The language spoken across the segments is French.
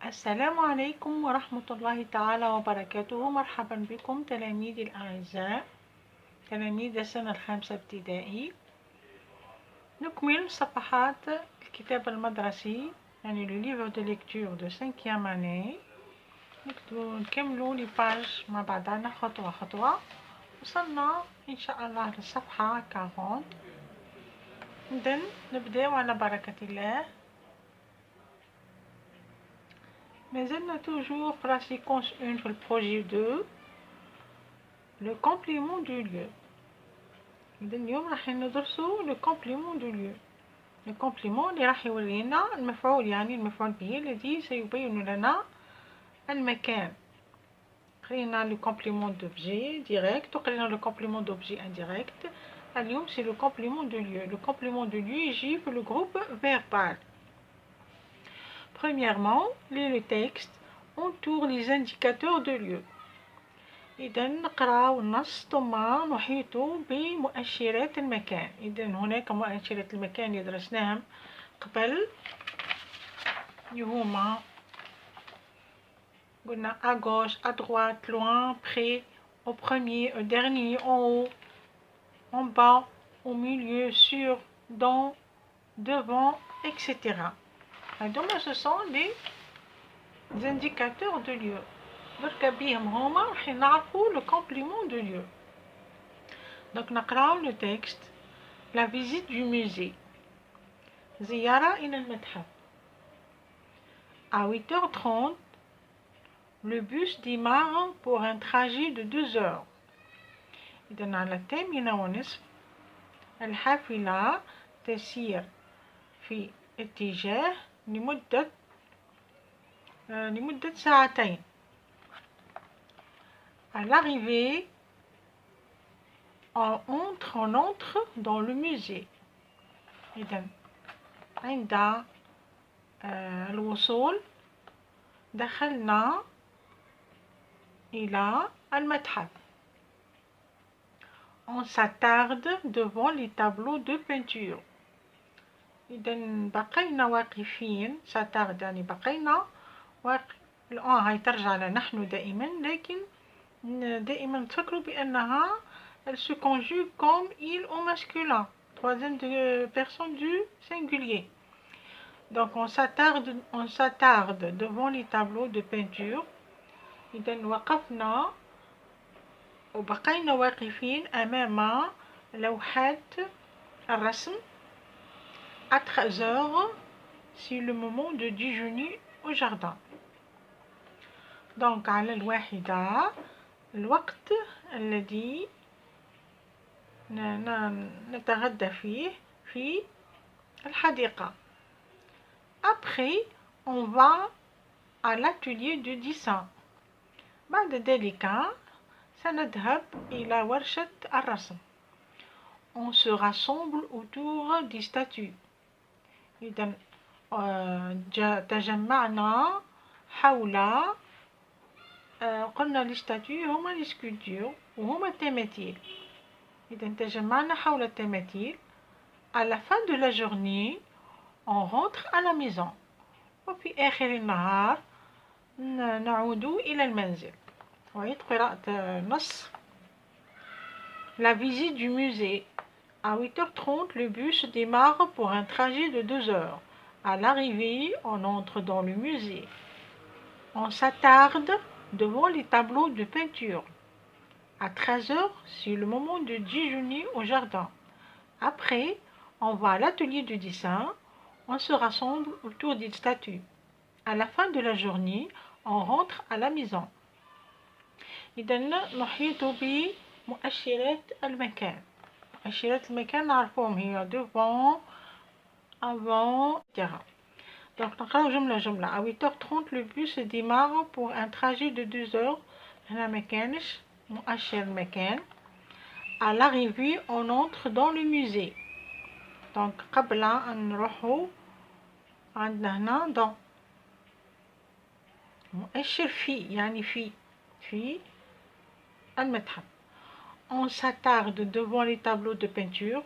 السلام عليكم ورحمة الله تعالى وبركاته. مرحبا بكم تلاميذي الأعزاء، تلاميذ السنة الخامسة ابتدائي. نكمل صفحات الكتاب المدرسي، يعني le livre de lecture de 5e année. نكملوا لي باج مع بعضنا خطوة خطوة. وصلنا إن شاء الله للصفحة 40. إذن نبدأ على بركة الله. مازلنا توجور في la séquence 1 في البروجي 2 le complément du lieu. إذن اليوم راح ندرسوا le complément du lieu. le complément اللي راح يورينا المفعول، يعني المفعول به الذي سيبين لنا المكان. قرينا le complément d'objet direct وقرينا le complément d'objet indirect. اليوم c'est le complément de lieu. le complément de lieu يجي في le groupe verbal. Premièrement, le texte entoure les indicateurs de lieu. إذا نقرأ النص ثم نحيط بمؤشرات المكان. إذا هناك مؤشرات المكان اللي درسناهم قبل، اللي هما قلنا à gauche, à droite, loin, près, au premier, au dernier, en haut, en bas, au milieu, sur, dans, devant, etc. Donc ce sont les indicateurs de lieu. درك بيهم هما راح نعرفوا le complément de lieu. Donc نقراو le texte. La visite du musée. زيارة إلى المتحف. À 8h30, le bus démarre pour un trajet de 2 heures. إذن على 8:30 الحافلة تسير في اتجاه لمدة ساعتين. À l'arrivée, on entre dans le musée. إذن عند الوصول دخلنا إلى المتحف. On s'attarde devant les tableaux de peinture. إذن بقينا واقفين. s'attarde يعني بقينا الآن هاي ترجع لنحن دائما، لكن دائما تفكروا بأنها elle se conjugue comme il au masculin, troisième personne du singulier. Donc on s'attarde devant les tableaux de peinture. إذن وقفنا وبقينا واقفين أمام لوحات الرسم. À 13h, c'est le moment de déjeuner au jardin. Donc على 1 الوقت الذي نتغدى فيه في الحديقة. Après, on va à l'atelier de dessin. بعد ذلك سنذهب إلى ورشة الرسم. On se rassemble autour des statues. إذن تجمعنا حول قلنا الستاتيو هما السكولتور وهما التماثيل. إذا تجمعنا حول التماثيل. À la fin de la journée, on rentre à la maison. وفي آخر النهار نعود إلى المنزل. وعيد قراءة النص. La visite du musée. À 8h30, le bus démarre pour un trajet de 2 heures. À l'arrivée, on entre dans le musée. On s'attarde devant les tableaux de peinture. À 13h, c'est le moment de déjeuner au jardin. Après, on va à l'atelier de dessin. On se rassemble autour des statues. À la fin de la journée, on rentre à la maison. إذا نحيط بمؤشرات المكان. مؤشرات المكان نعرفهم هي devant, avant, etc. Donc نقراو جملة جملة. À 8h30 le bus démarre pour un trajet de 2 heures. هنا مكانش مؤشر مكان. À l'arrivée, on entre dans le musée. Donc قبل أن نروحو عندنا هنا dans مؤشر في، يعني في المتحف. On s'attarde devant les tableaux de peinture.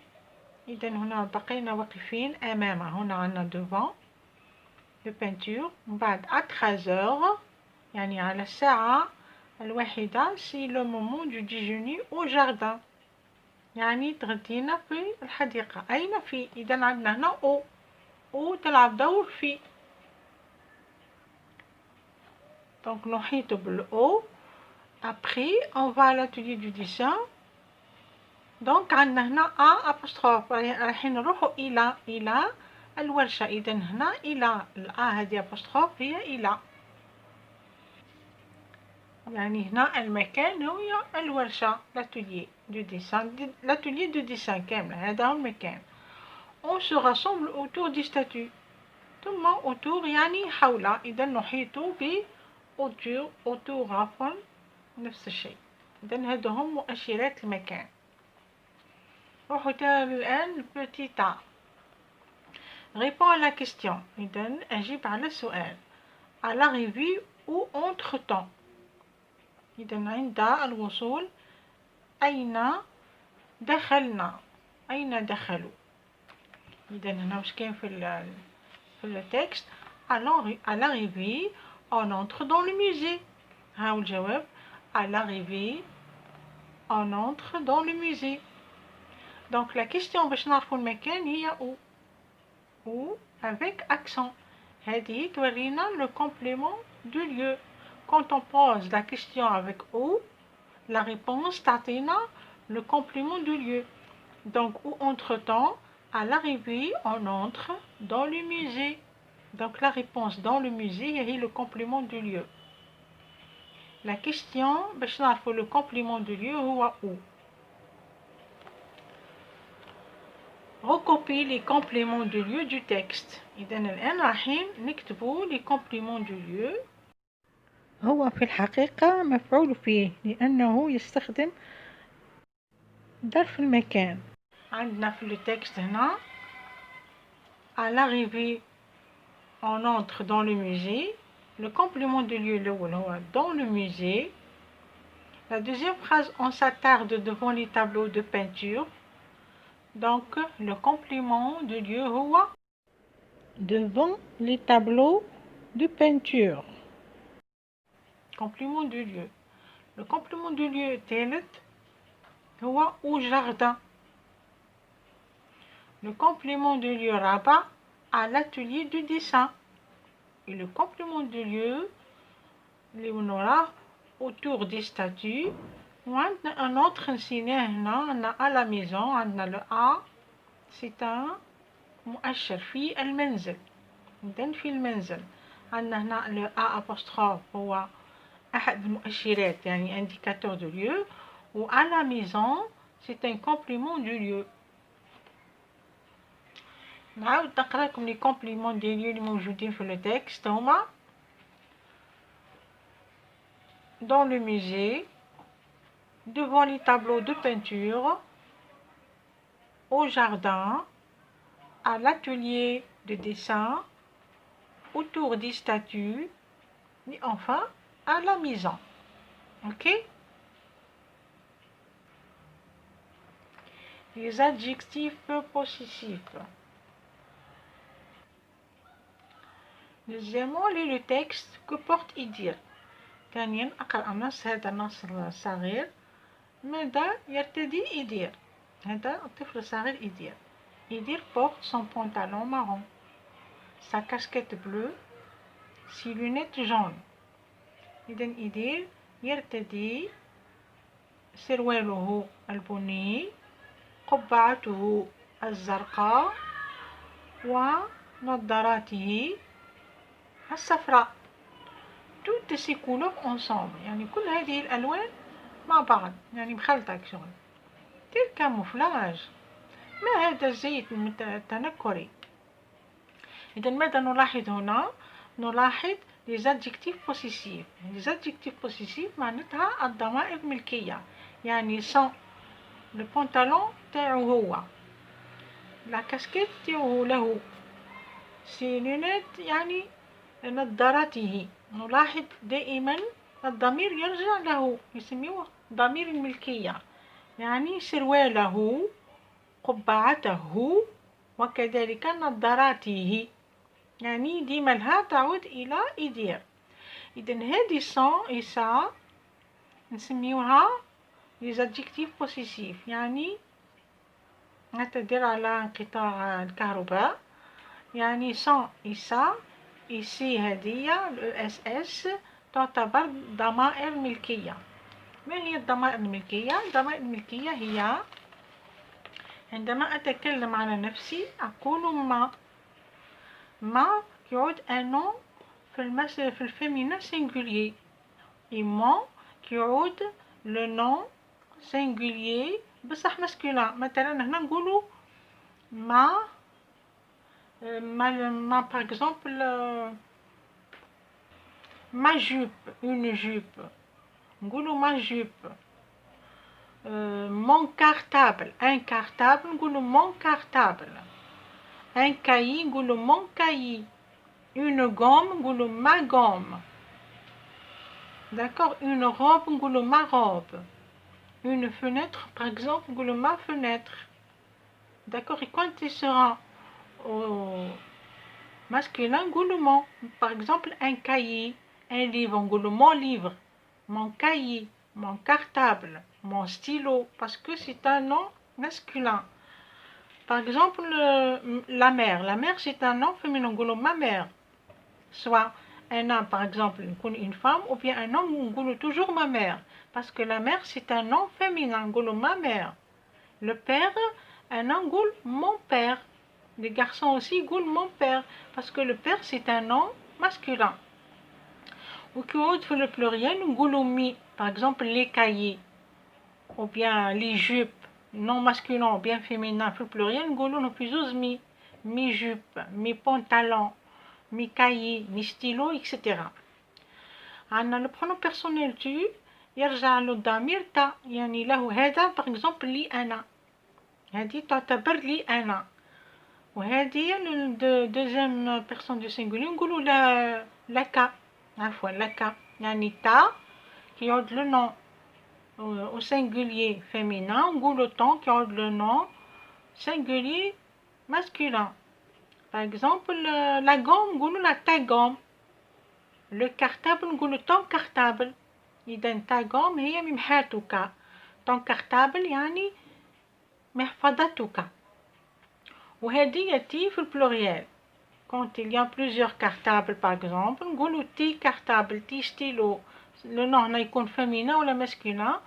إذن هنا بقينا واقفين أمام، هنا عندنا devant. de peinture. من بعد à 13h يعني على الساعة الواحدة c'est le moment du déjeuner au jardin. يعني تغدينا في الحديقة. أين في؟ إذا عندنا هنا أو تلعب دور في. Donc نحيط بالأو. Après on va à l'atelier du dessin. Donc عندنا هنا أ apostrophe رايحين نروحوا إلى الورشة. إذا هنا إلى الأ هذه apostrophe هي إلى. يعني هنا المكان هو الورشة l'atelier du dessin. l'atelier du dessin كامل هذا هو المكان. On se rassemble autour du statut. ثم autour يعني حول. إذا نحيط ب autour عفوا نفس الشيء. إذا هذا هم مؤشرات المكان. روحوا الآن petit a. Réponds à la question. إذا أجيب على السؤال. À l'arrivée ou entre temps. إذا عند الوصول أين دخلنا. أين دخلوا. إذا هنا واش كاين في التكست. À l'arrivée on entre dans le musée. ها هو الجواب. À l'arrivée on entre dans le musée. Donc la question باش نعرفوا المكان هي ou avec accent. هذه تورينا le complément du lieu. Quand on pose la question avec ou, la réponse تعطينا le complément du lieu. Donc ou entre-temps, à l'arrivée, on entre dans le musée. Donc la réponse dans le musée est le complément du lieu. La question باش نعرفوا le complément du lieu هو où. Recopier les compléments du lieu du texte. إذا الآن رايحين نكتبوا les compléments du lieu. هو في الحقيقة مفعول فيه لأنه يستخدم ظرف المكان. عندنا في التكست هنا à l'arrivée on entre dans le musée. Le complément de lieu الأول هو dans le musée. La deuxième phrase on s'attarde devant les tableaux de peinture. Donc le complément de lieu هو devant les tableaux de peinture. Complément de lieu. Le complément de lieu الثالث هو au jardin. Le complément de lieu رابع à l'atelier du dessin. Et le complément de lieu اللي ونوراه autour des statues. وعندنا un autre نسيناه هنا. عندنا à la maison. عندنا le a c'est un مؤشر في المنزل. إذن في المنزل. عندنا هنا le a apostrophe هو أحد المؤشرات يعني indicateur de lieu. و à la maison c'est un complément du lieu. نعاود نقرا لكم لي كومبليمون دي ليو اللي موجودين في التكست. هما dans le musée, devant les tableaux de peinture, au jardin, à l'atelier de dessin, autour des statues et enfin à la maison. Ok? Les adjectifs possessifs. Deuxièmement, lis le texte que porte Idir. ثانيا أقرأ النص. هذا النص صغير. ماذا يرتدي إيدير؟ هذا الطفل الصغير إيدير. إيدير porte son pantalon marron, sa casquette bleue, ses lunettes jaunes. إذا إيدير يرتدي سرواله البني، قبعته الزرقاء، ونظاراته الصفراء. toutes ces couleurs ensemble يعني كل هذه الألوان مع بعض يعني مخلطة شغل. كاموفلاج. ما هذا الزيت التنكري؟ إذا ماذا نلاحظ هنا؟ نلاحظ les adjectifs possessifs. les adjectifs possessifs معناتها الضمائر ملكية. يعني sans le pantalon تاعو هو، la casquette تاعو له، ses lunettes يعني نظارته. نلاحظ دائما الضمير يرجع له، يسميوه ضمير الملكية. يعني سرواله، قبعته، وكذلك نظاراته. يعني ديما لها تعود إلى يدير. إذن هذه سون إسا نسميوها les adjectifs possessifs، يعني نعتذر على انقطاع الكهرباء. يعني سون إسا إيسي هدية اس اس تعتبر ضمائر ملكية. ما هي الضمائر الملكية؟ الضمائر الملكية هي عندما أتكلم على نفسي أقول ما يعود un nom في الفيمينين singulier et mon يعود le nom singulier بصح masculin. مثلا هنا نقولوا ما par exemple ma jupe une jupe نقولوا ma jupe. mon cartable un cartable نقولوا mon cartable. un cahier نقولوا mon cahier. une gomme نقولوا ma gomme. D'accord. une robe نقولوا ma robe. une fenêtre par exemple نقولوا ma fenêtre. D'accord. et quand il sera au masculin نقولوا mon. par exemple un cahier un livre نقولوا mon livre. mon cahier mon cartable mon stylo parce que c'est un nom masculin. par exemple la mère c'est un nom féminin نقولوا ma mère. soit un homme par exemple une femme ou bien un homme نقولوا toujours ma mère parce que la mère c'est un nom féminin نقولوا ma mère. le père un homme نقول mon père. les garçons aussi نقول mon père parce que le père c'est un nom masculin. ou que le pluriel نقولوا mi. par exemple les cahiers ou bien les jupes non masculin ou bien féminin في pluriel نقولوا نفيزوز mi jupe mi pantalon mi cahier mi stylo etc. عندنا le pronom personnel tu يرجع للضمير تا يعني له هذا par exemple لي أنا. هذه تعتبر لي أنا. وهذه deuxième personne du singulier نقولوا لك. عفوا لك يعني تا qui يعود le nom au singulier féminin نقولوا ton qui يعود le nom singulier masculin. par exemple la gomme نقولوا la ta gomme. le cartable نقولوا ton cartable. إذا ta gomme هي ممحاتك. ton cartable يعني محفظتك. وهذه يأتي في البلوريال quand il y a plusieurs cartables par exemple نقولوا تي cartable تي stylo. le nom هنا يكون féminin ولا masculin.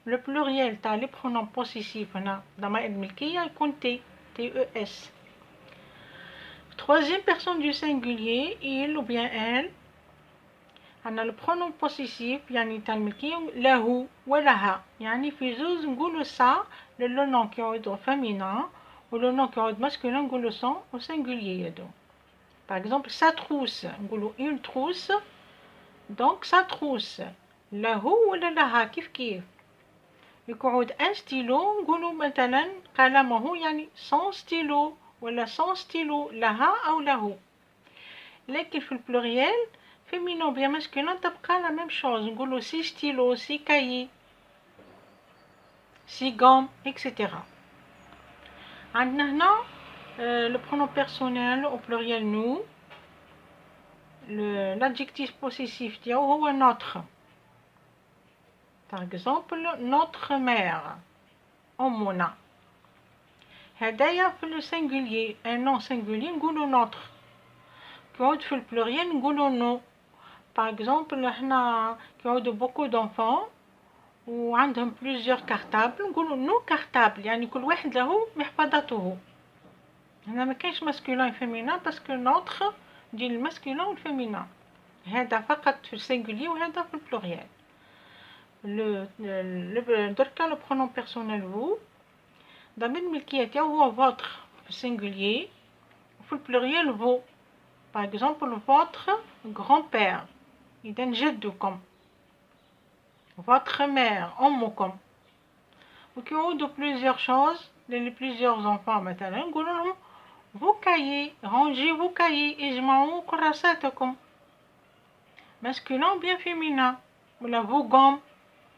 le pluriel تاع les pronoms possessifs هنا ضمائر الملكية يكون تي TES. troisième personne du singulier il ou bien elle. عندنا le pronom possessif يعني تاع الملكية له ولها. يعني في زوز نقولوا ça le nom qui يعود au féminin ou le nom qui يعود masculin نقولوا son au singulier يدو. par exemple sa trousse نقولوا une trousse donc sa trousse له ولا لها كيف يقعد ان ستيلو نقولوا مثلا قلمه يعني son stylo ولا son stylo لها أو له. لكن في البلوريال féminin bien masculin تبقى la même chose نقولوا سي stylo سي cahier سي gomme etc. عندنا هنا le pronom personnel au pluriel nous. l'adjectif possessif ديالو هو notre. par exemple notre mère أمنا. هدايا في le singulier un nom singulier نقولوا notre. كيعود في البلوريال نقولوا nous. par exemple هنا كيعودوا beaucoup d'enfants وعندهم plusieurs cartables نقولوا nous cartables يعني كل واحد له محفظته. هنا ما كاينش masculin et féminin parce que notre دي الماسكولين والفيمينين. هذا فقط في السينجولي وهذا في البلوريال. دركا لو برونون بيرسونيل فو ضمير الملكية تاعو هو فوتر في السينجولي وفي البلوريال فو. باغ اكزومبل فوتر غران بير إذا جدكم. فوتر مير أمكم. وكيعودو بليزيور شوز لبليزيور زونفون مثلا نقولو لهم vos cahiers, rangez vos cahiers, اجمعوا كراساتكم. masculin ou bien féminin. Voilà, vos gommes,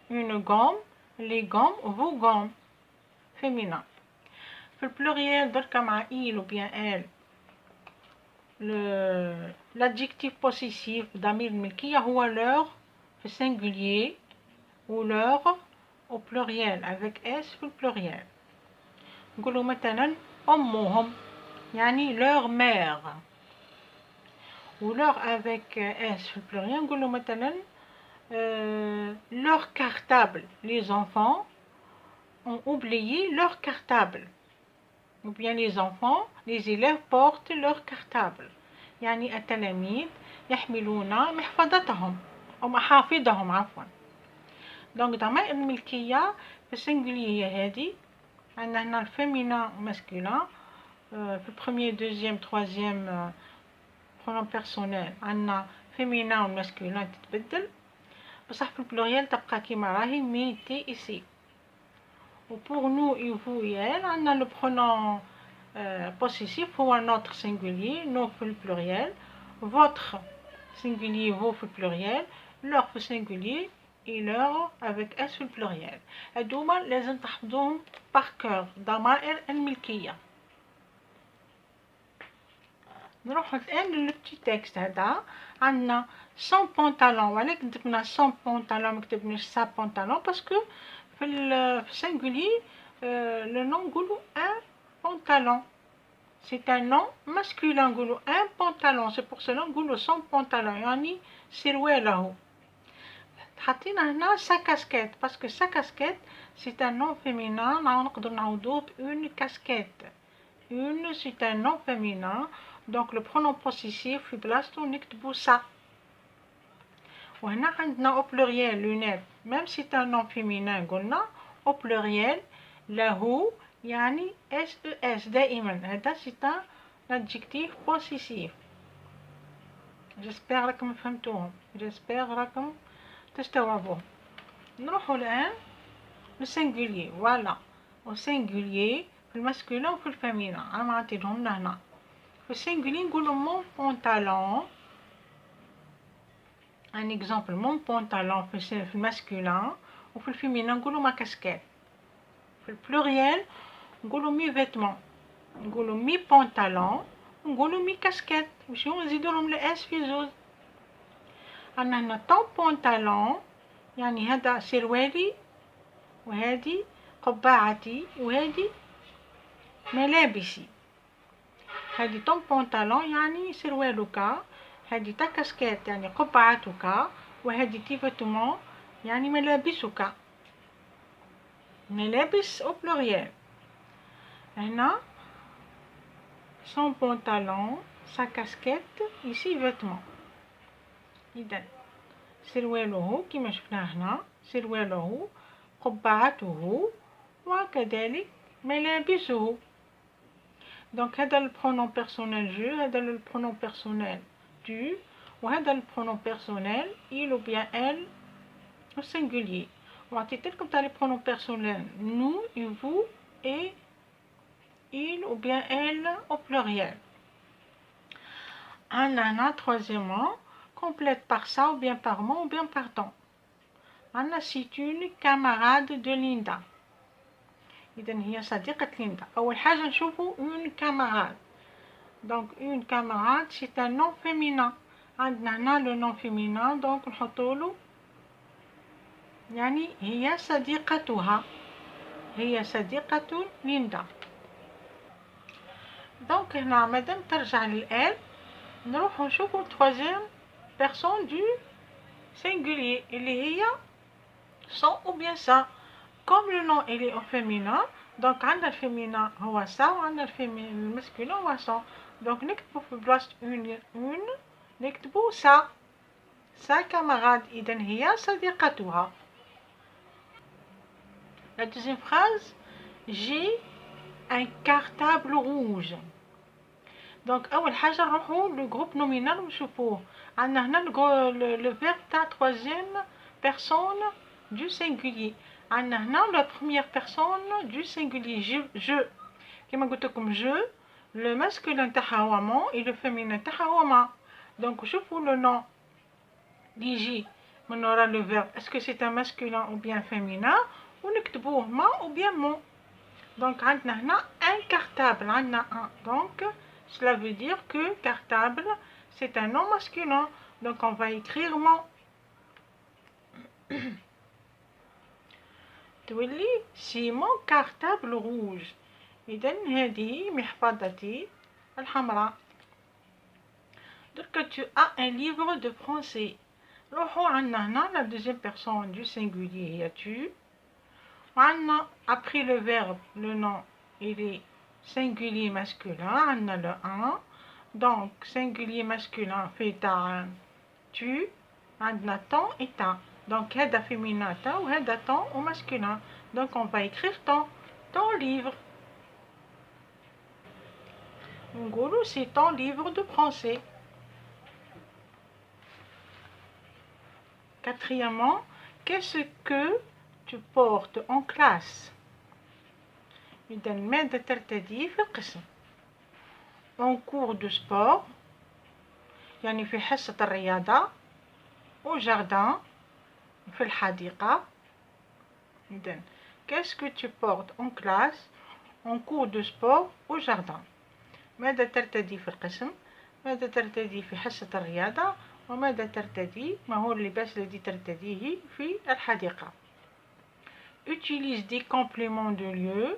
une gomme, les gommes, vos gommes, féminin. في البلوريال دركا مع il ou bien elle l'adjectif possessif ضمير الملكية هو leur في singulier ou leur au pluriel avec s في البلوريال. نقولوا مثلا أمهم يعني leur mère، ou leur avec s في البلوريال نقولوا مثلا leur cartable. Les enfants ont oublié leur cartable. Ou bien les enfants, les élèves portent leur cartable. يعني التلاميذ يحملون محفظتهم أو محافظهم عفوا. دونك ضمائر الملكية في السنجولية هذه عندنا هنا الفيمينا وماسكولين في البروميير دوزيام تروازيام برونون بيرسونيل عندنا فيمينا وماسكولين تتبدل، بصح في البلوريال تبقى كيما راهي مي تي إسي. و pour nous et vous et elle عندنا لو برونون possessif هو notre singulier nous في البلوريال، votre singulier vous في البلوريال، leur في singulier et leur avec s في البلوريال. هادوما لازم تحفظوهم par cœur ضمائر الملكية. نروح الآن للبتي تكست هذا. عندنا سون بونطالون، وعلاش كتبنا سون بونطالون مكتبناش سا بونطالون؟ باسكو في السنجولي لو نون نقولو ان بونطالون، سي ان نون ماسكولين نقولو ان بونطالون، سي بور سولا نقولو سون بونطالون يعني سرواله. حطينا هنا سا كاسكيت باسكو سا كاسكيت سي ان نون فيمينان، نقدر نعوضوه بأون كاسكيت. اون سي ان نون فيمينان، دونك لو برونون بوسيسيف في بلاصتو نكتبو سا. وهنا عندنا او بلوريال لونيت ميم سي ان نون فيمينان قلنا او بلوريال له يعني اس او اس دائما، هذا سي ان ادجكتيف بوسيسيف. جيسبر راكم فهمتوهم، جيسبر راكم تستوعبوه. نروحوا الان للسنجوليي. فوالا والسنجوليي في الماسكولين وفي الفيمينان انا عطيتهم لنا هنا. في السنجوليي نقولوا مون بونطالون، ان اكزامبل مون بونطالون في الماسكولين، وفي الفيمينان نقولوا ما كاسكيت. في البلوريال نقولوا مي فيتمون، نقولوا مي بونطالون، ونقولوا مي كاسكيت، باش نزيدو لهم الاس في زوج. عندنا هنا طون بونطالون يعني هذا سروالي، وهذه قبعتي، وهذه ملابسي. هذه طون بونطالون يعني سروالك، هذه تا كاسكيت يعني قبعتك، وهذه تي فيتمون يعني ملابسك. ملابس au pluriel. هنا son pantalon, sa casquette, ici vêtements. إذا سرواله كما شفنا هنا سرواله، قبعته، وكذلك ملابسه. دونك هذا البرونون بيرسونيل جو، هذا البرونون بيرسونيل tu، وهذا البرونون بيرسونيل il ou bien elle au singulier. وعطيتلكم تاع لي برونون بيرسونيل nous et vous et il ou bien elle au pluriel. عندنا هنا troisièmement complète par ça ou bien par mon ou bien par ton. عندنا c'est une camarade de Linda. إذا هي صديقة ليندا. أول حاجة نشوفوا une camarade. Donc une camarade c'est un nom féminin. عندنا هنا le nom féminin donc نحطوله يعني هي صديقتها، هي صديقة ليندا. دونك هنا مادام ترجع للآل نروح نشوفو troisième personne du singulier اللي هي son ou bien ça. Comme le nom il est au féminin donc عندنا الفيمينا هو ça وعندنا المسكولين هو son. donc نكتبو في بلاصة une نكتبو ça sa camarade إذا هي صديقتها. La deuxième phrase, j'ai un cartable rouge. Donc أول حاجة نروحو لو جروب نومينال ونشوفوه. عندنا هنا le verbe تاع troisième personne du singulier. عندنا هنا la première personne du singulier je. كما قلت لكم je le masculin تاعها هو mon et le féminin تاعها هو ma. donc شوفوا le nom اللي يجي من ورا le verbe est-ce que c'est un masculin ou bien féminin ونكتبوه ما ou bien mon. donc عندنا هنا un cartable عندنا un donc cela veut dire que cartable, c'est un nom masculin. Donc on va écrire mon. تولي سي مون كارتابل روج. إذا هذه محفظتي الحمراء. درك tu as un livre de français. نروحو عندنا هنا la deuxième personne du singulier هي tu. وعندنا après le verbe le nom il est singulier masculin. عندنا le 1. Donc singulier masculin fait ta tu. عندنا ton et ta. Donc هذا féminin ta وهذا ton au masculin. Donc on va écrire ton livre. نقولو c'est ton livre de français. Quatrièmement, qu'est-ce que tu portes en classe؟ إذا ماذا ترتدي في القسم؟ en cours de sport يعني في حصة الرياضة au jardin في الحديقة. إذا qu'est-ce que tu portes en classe en cours de sport au jardin؟ ماذا ترتدي في القسم؟ ماذا ترتدي في حصة الرياضة؟ وماذا ترتدي؟ ما هو اللباس الذي ترتديه في الحديقة؟ utilise des compléments de lieu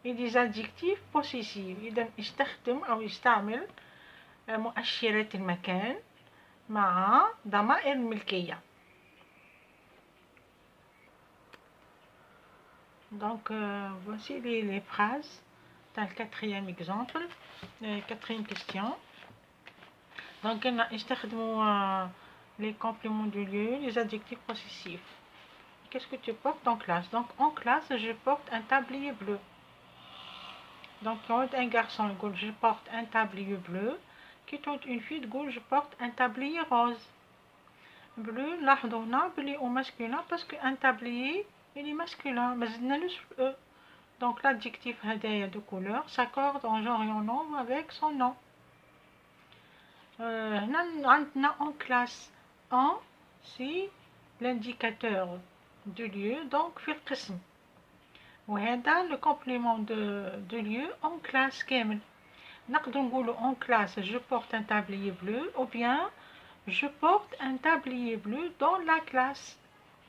et des adjectifs possessifs. إذا استخدم أو استعمل مؤشرات المكان مع ضمائر الملكية. Donc voici les phrases dans le quatrième exemple, quatrième question. Donc استخدموا les compléments de lieu, les adjectifs possessifs. Qu'est-ce que tu portes en classe? Donc en classe, je porte un tablier bleu. Donc quand un garçon dit je porte un tablier bleu, quand une fille dit je porte un tablier rose. Bleu, لاحظوا هنا بلي au masculin parce qu'un tablier il est masculin, mais زدنا le e. Donc l'adjectif هدايا de couleur s'accorde en genre et en nombre avec son nom. هنا عندنا en classe. En c'est l'indicateur du lieu, donc في القسم. وهذا le complément de lieu en classe كامل. نقدر نقولوا en classe je porte un tablier bleu ou bien je porte un tablier bleu dans la classe.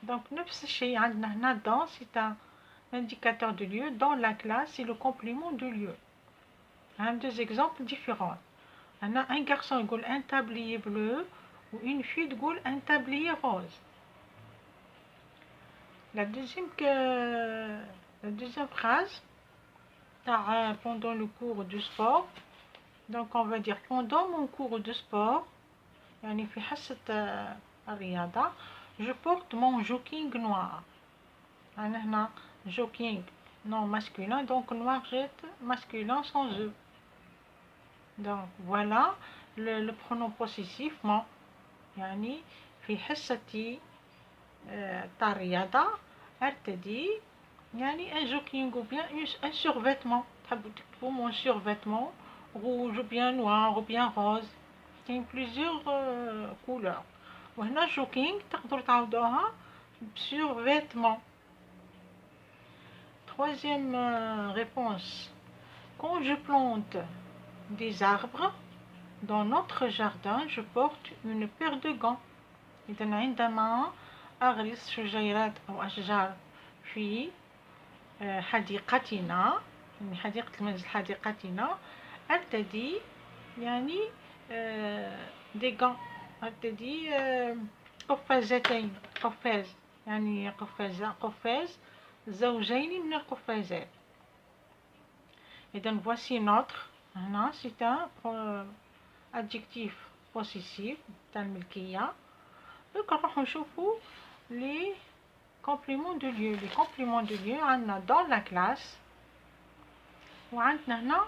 Donc نفس الشيء عندنا هنا dans c'est un indicateur de lieu, dans la classe c'est le complément de lieu. Deux exemples différents. Un garçon يقول un tablier bleu ou une fille تقول un tablier rose. La deuxième phrase, pendant le cours du sport. Donc on va dire pendant mon cours de sport, يعني في حصة الرياضة, je porte mon jogging noir. يعني هنا jogging non masculin, donc noir jette masculin sans e. Donc voilà le pronom possessif mon. يعني في حصتي تاع الرياضة ارتدي يعني un jogging ou bien un survêtement. تحبوا تكتبوا mon survêtement rouge ou bien noir ou bien rose. Il y a plusieurs couleurs. وهنا jogging تقدروا تعوضوها survêtement. Troisième réponse. Quand je plante des arbres dans notre jardin, je porte une paire de gants. إذا عندما أغرس شجيرات أو أشجار في حديقتنا، يعني حديقة المنزل حديقتنا، أرتدي يعني دي غان، أرتدي قفازتين، قفاز يعني قفاز زوجين من القفازات. إذا voici notre هنا c'est un adjectif possessif تاع الملكية. Donc نروحو نشوفو les compléments de lieu. Les compléments de lieu عندنا dans la classe وعندنا هنا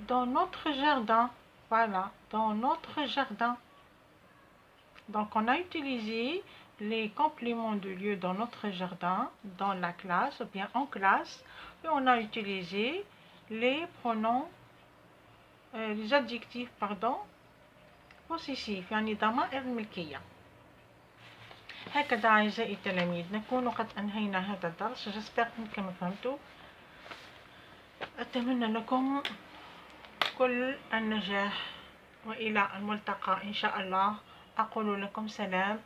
dans notre jardin. Voilà, dans notre jardin. Donc on a utilisé les compléments de lieu dans notre jardin, dans la classe ou bien en classe, et on a utilisé les pronoms, les adjectifs pardon possessifs يعني ضمائر الملكية. هكذا أعزائي التلاميذ نكون قد أنهينا هذا الدرس. جسبر أنكم فهمتوا. أتمنى لكم كل النجاح، وإلى الملتقى إن شاء الله. أقول لكم سلام.